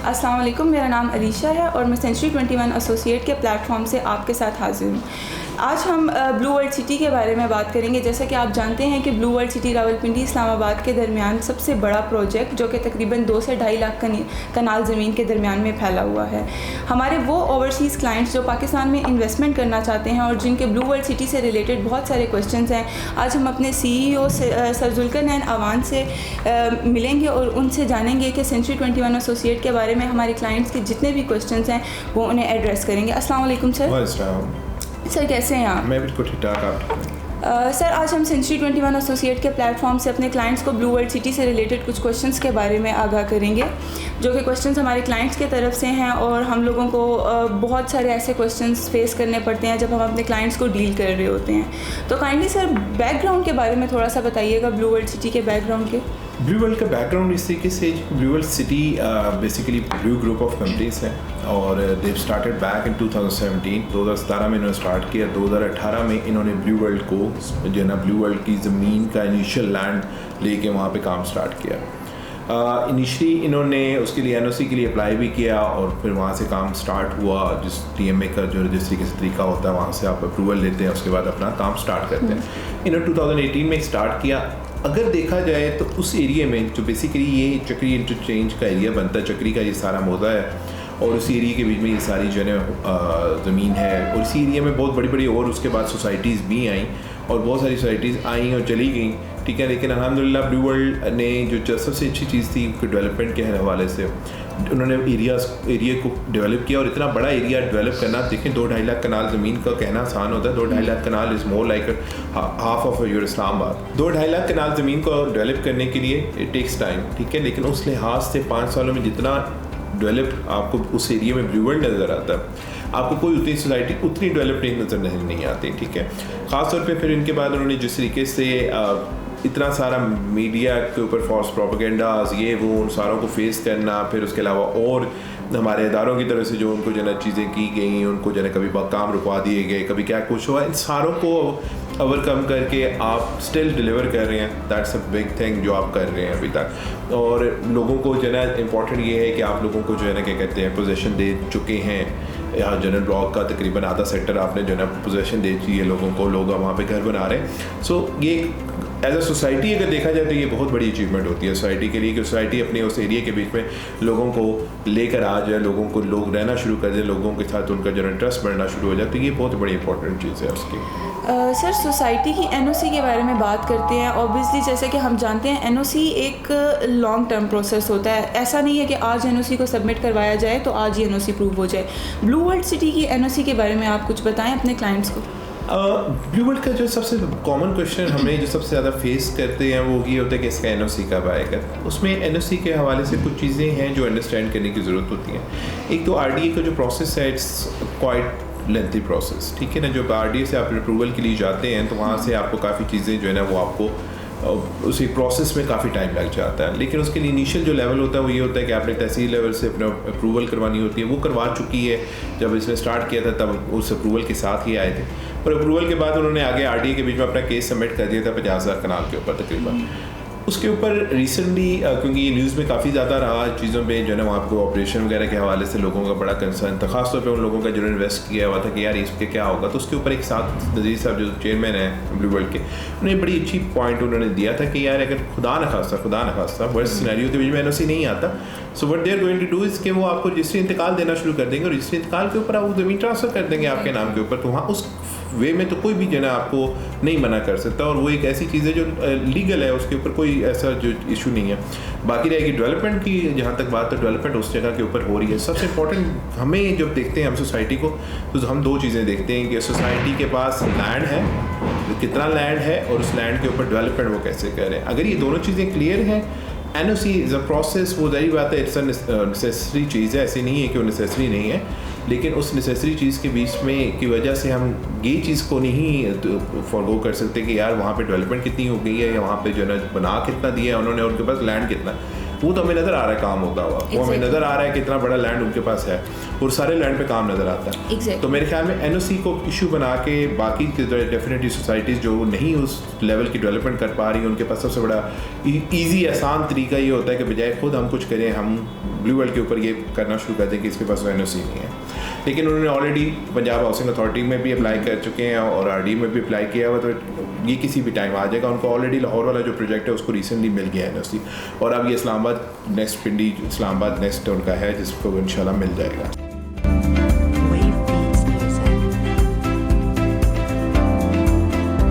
अस्सलाम वालेकुम, मेरा नाम अलीशा है और मैं सेंचुरी 21 एसोसिएट के प्लेटफॉर्म से आपके साथ हाजिर हूँ। आज हम ब्लू वर्ल्ड सिटी के बारे में बात करेंगे। जैसा कि आप जानते हैं कि blue world city Rawalpindi Islamabad के दरमियान सबसे बड़ा प्रोजेक्ट जो कि तकरीबन 2 से 2.5 लाख कनाल ज़मीन के दरमियान में फैला हुआ है। हमारे वो ओवरसीज़ क्लाइंट्स जो पाकिस्तान में इन्वेस्टमेंट करना चाहते हैं और जिनके ब्लू वर्ल्ड सिटी से रिलेटेड बहुत सारे क्वेश्चंस हैं, आज हम अपने CEO सर जुल्करनैन अवान से मिलेंगे और उनसे जानेंगे कि सेंचुरी 21 एसोसिएट के बारे में हमारे क्लाइंट्स के जितने भी क्वेश्चंस हैं वो उन्हें एड्रेस करेंगे। अस्सलाम वालेकुम सर। सर कैसे हैं आप? मैं बिल्कुल ठीक ठाक। आप सर आज हम सेंचुरी 21 एसोसिएट के प्लेटफॉर्म से अपने क्लाइंट्स को ब्लू वर्ल्ड सिटी से रिलेटेड कुछ क्वेश्चंस के बारे में आगाह करेंगे, जो कि क्वेश्चंस हमारे क्लाइंट्स की तरफ से हैं और हम लोगों को बहुत सारे ऐसे क्वेश्चंस फेस करने पड़ते हैं जब हम अपने क्लाइंट्स को डील कर रहे होते हैं। तो काइंडली सर बैकग्राउंड के बारे में थोड़ा सा बताइएगा, ब्लू वर्ल्ड सिटी के बैकग्राउंड के। ब्लू वर्ल्ड का बैकग्राउंड इस तरीके से, blue world city basically blue group of companies हैं और दे स्टार्टेड बैक इन 2017 में इन्होंने स्टार्ट किया। 2018 में इन्होंने ब्लू वर्ल्ड को जो है ना ब्लू वर्ल्ड की ज़मीन का इनिशियल लैंड लेके वहाँ पे काम स्टार्ट किया। इनिशियली इन्होंने उसके लिए NOC के लिए अप्लाई भी किया और फिर वहाँ से काम स्टार्ट हुआ। जिस TMA का जो रजिस्ट्री का तरीका होता है वहाँ से आप अप्रूवल लेते हैं, उसके बाद अपना काम स्टार्ट करते हैं। इन्होंने 2018 में स्टार्ट किया। अगर देखा जाए तो उस एरिया में जो बेसिकली ये चक्री इंटरचेंज का एरिया बनता है, चक्री का ये सारा मौजा है और उस एरिया के बीच में ये सारी जो है ज़मीन है और इसी एरिया में बहुत बड़ी बड़ी और उसके बाद सोसाइटीज़ भी आई और बहुत सारी सोसाइटीज़ आई और चली गई, ठीक है। लेकिन अल्हम्दुलिल्लाह ब्लू वर्ल्ड ने जो सबसे अच्छी चीज़ थी उनके डेवलपमेंट के हवाले से उन्होंने एरिया को डेवलप किया और इतना बड़ा एरिया डेवलप करना, देखें 2-2.5 लाख कनाल ज़मीन का कहना आसान होता है। 2-2.5 lakh kanal is more like half of your Islamabad. 2-2.5 lakh kanal ज़मीन को डेवलप करने के लिए इट टेक्स टाइम, ठीक है। लेकिन उस लिहाज से 5 सालों में जितना डेवलप आपको उस एरिया में ब्लू वर्ल्ड नज़र आता है, आपको कोई उतनी सोसाइटी उतनी डेवलप नज़र नहीं आती, ठीक है। ख़ास तौर पे फिर इनके बाद उन्होंने जिस तरीके से इतना सारा मीडिया के ऊपर फॉल्स प्रोपेगेंडाज ये वो उन सारों को फेस करना, फिर उसके अलावा और हमारे इदारों की तरफ से जो उनको जो है चीज़ें की गई, उनको जो है कभी काम रुकवा दिए गए, कभी क्या कुछ हुआ, इन सारों को ओवरकम करके आप स्टिल डिलीवर कर रहे हैं। दैट्स अ बिग थिंग जो आप कर रहे हैं अभी तक। और लोगों को जो है इम्पॉर्टेंट ये है कि आप लोगों को जो है क्या कहते हैं पोजीशन दे चुके हैं। यहाँ जनरल ब्लॉक का तकरीबन आधा सेक्टर आपने जो है पोजीशन दे दी है लोगों को, लोग वहाँ पे घर बना रहे हैं। सो ये एज अ सोसाइटी अगर देखा जाए तो ये बहुत बड़ी अचीवमेंट होती है सोसाइटी के लिए कि सोसाइटी अपने उस एरिया के बीच में लोगों को लेकर आ जाए, लोग रहना शुरू कर दें, लोगों के साथ उनका जो ट्रस्ट बढ़ना शुरू हो जाए। तो ये बहुत बड़ी इंपॉर्टेंट चीज़ है उसकी। सर सोसाइटी की NOC के बारे में बात करते हैं। ऑब्वियसली जैसे कि हम जानते हैं NOC एक लॉन्ग टर्म प्रोसेस होता है। ऐसा नहीं है कि आज NOC को सबमिट करवाया जाए तो आज ही NOC प्रूव हो जाए। ब्लू वर्ल्ड सिटी की NOC के बारे में आप कुछ बताएं अपने क्लाइंट्स को। ब्लू वर्ल्ड का जो सबसे कॉमन क्वेश्चन हमें जो सबसे ज़्यादा फेस करते हैं वो ये होता है कि इसका NOC कब आएगा। उसमें NOC के हवाले से कुछ चीज़ें हैं जो अंडरस्टैंड करने की ज़रूरत होती है। एक तो RDA का जो प्रोसेस है इट्स क्वाइट लेंथी प्रोसेस, ठीक है ना। जो RDA से आप अप्रूवल के लिए जाते हैं तो वहाँ से आपको काफ़ी चीज़ें जो है ना वो आपको उसी प्रोसेस में काफ़ी टाइम लग जाता है। लेकिन उसके लिए इनिशियल जो लेवल होता है वो ये होता है कि आपने तहसील लेवल से अपना अप्रूवल करवानी होती है। वो करवा चुकी है, जब इसने स्टार्ट किया था तब उस अप्रूवल के साथ ही आए थे और अप्रूवल के बाद उन्होंने आगे RDA के बीच में अपना केस सबमिट कर दिया था 50,000 कनाल के ऊपर तकरीबन। उसके ऊपर रिसेंटली क्योंकि ये न्यूज़ में काफ़ी ज़्यादा रहा चीज़ों पे जो है ना वहाँ आपको ऑपरेशन वगैरह के हवाले से लोगों का बड़ा कंसर्न था, खासतौर पे उन लोगों का जो इन्वेस्ट किया हुआ था कि यार इसके क्या होगा। तो उसके ऊपर एक साथ नज़ीर साहब जो चेयरमैन है ब्लू वर्ल्ड के, उन्हें बड़ी अच्छी पॉइंट उन्होंने दिया था कि यार अगर खुदा न खास्ता वर्स्ट सिनेरियो के बीच में NOC नहीं आता, so what they are going to do is कि वो आपको रजिस्ट्री इंतकाल देना शुरू कर देंगे और रजिस्ट्री इंतकाल के ऊपर आप वो ज़मीन ट्रांसफ़र कर देंगे आपके नाम के ऊपर। तो वहाँ उस वे में तो कोई भी जो है आपको नहीं मना कर सकता और वो एक ऐसी चीज़ है जो लीगल है, उसके ऊपर कोई ऐसा जो इशू नहीं है। बाकी रहेगी डेवलपमेंट की, जहाँ तक बात है डेवलपमेंट उस जगह के ऊपर हो रही है। सबसे इंपॉर्टेंट हमें जब देखते हैं हम सोसाइटी को तो हम 2 चीज़ें देखते हैं कि सोसाइटी के पास लैंड है, कितना लैंड है और उस लैंड के ऊपर डेवलपमेंट वो कैसे कर रहे हैं। अगर ये दोनों चीज़ें क्लियर हैं, NOC इज़ अ प्रोसेस, वो ज़ाहिर बात है इट्स अ नेसेसरी चीज़ है, ऐसी नहीं है कि वो नेसेसरी नहीं है। लेकिन उस नेसेसरी चीज़ के बीच में की वजह से हम ये चीज़ को नहीं फॉलो कर सकते कि यार वहाँ पे डेवलपमेंट कितनी हो गई है या वहाँ पे जो है ना बना कितना दिया है उन्होंने, उनके पास लैंड कितना। वो तो हमें नज़र आ रहा है काम होता हुआ, वो हमें नज़र आ रहा है कि इतना बड़ा लैंड उनके पास है और सारे लैंड पे काम नज़र आता है। तो मेरे ख्याल में NOC को इशू बना के बाकी डेफिनेटली सोसाइटीज़ जो नहीं उस लेवल की डेवलपमेंट कर पा रही हैं, उनके पास सबसे बड़ा ईजी आसान तरीका ये होता है कि बजाय खुद हम कुछ करें, हम ब्लू वर्ल्ड के ऊपर ये करना शुरू कर दें कि इसके पास NOC नहीं है। लेकिन उन्होंने ऑलरेडी पंजाब हाउसिंग अथॉरिटी में भी अप्लाई कर चुके हैं और RD में भी अप्लाई किया हुआ, तो ये किसी भी टाइम आ जाएगा। उनको ऑलरेडी लाहौर वाला जो प्रोजेक्ट है उसको रिसेंटली मिल गया है NOC, और अब ये इस्लामाबाद नेक्स्ट पिंडी इस्लामाबाद नेक्स्ट उनका है जिसको इंशाल्लाह मिल जाएगा।